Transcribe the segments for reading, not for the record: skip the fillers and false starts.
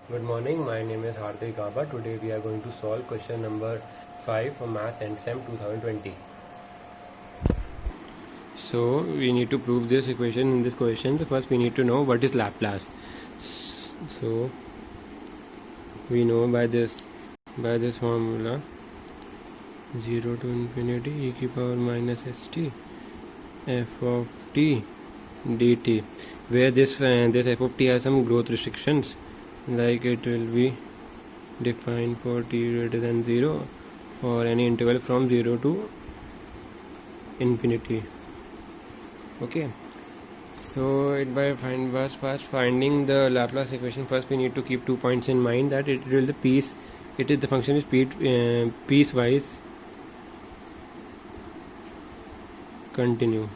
Good morning, my name is Hardik Gaba. Today we are going to solve question number 5 for Maths and SEM 2020. So we need to prove this equation in this question. So first we need to know what is Laplace. So we know by this formula 0 to infinity e की power minus st f of t dt, where this f of t has some growth restrictions, like it will be defined for t greater than 0 for any interval from 0 to infinity. Okay, so first finding the Laplace equation, first we need to keep 2 points in mind, that the function is piecewise continuous,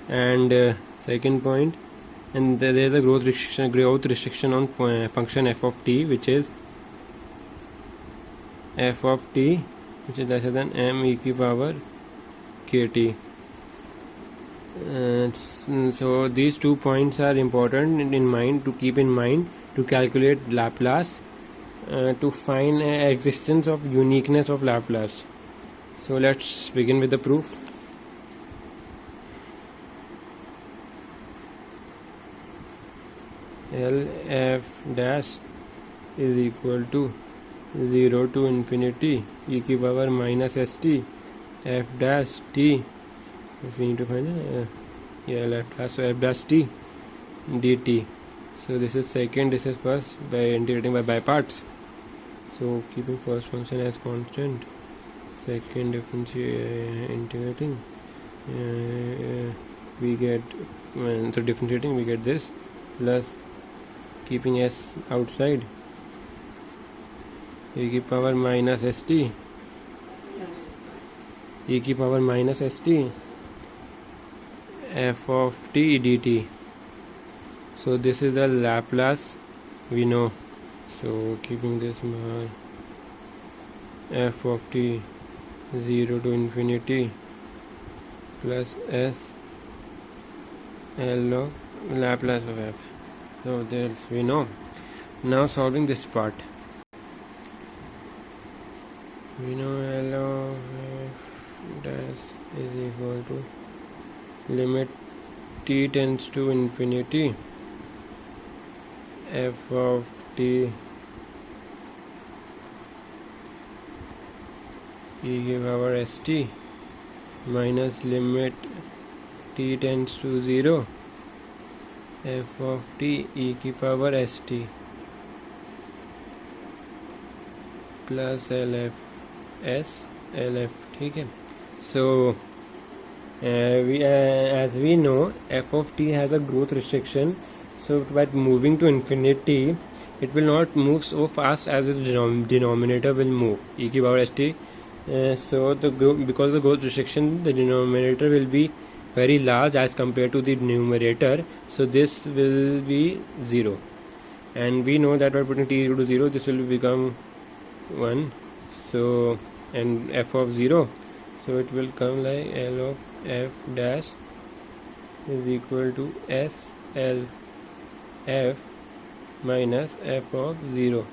and second point, and there is a growth restriction on function f of t, which is lesser than m e की power kt. So these 2 points are important to keep in mind to calculate Laplace, to find existence of uniqueness of Laplace. So let's begin with the proof. Lf dash is equal to 0 to infinity e की power minus st f dash t. We need to find Laplace, so f dash t dt. So this is second, this is first, by integrating by parts. So keeping first function as constant, second integrating, we get, so differentiating we get this, plus keeping s outside e की power minus st f of t dt. So this is the Laplace we know. So keeping this f of t 0 to infinity plus s L of Laplace of f. So this we know. Now solving this part, we know L of f dash is equal to limit t tends to infinity f of t e की power st minus limit t tends to 0 f of t e की power st plus lf s lf. ठीक है. So as we know, f of t has a growth restriction, so by moving to infinity it will not move so fast as the denominator will move, e की power st. So because of the growth restriction, the denominator will be very large as compared to the numerator, so this will be 0, and we know that by putting t equal to 0 this will become 1. So and f of 0, so it will come like L of f dash is equal to s L f minus f of 0.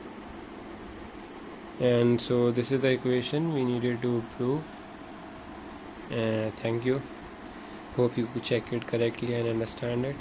And so this is the equation we needed to prove. Thank you. Hope you could check it correctly and understand it.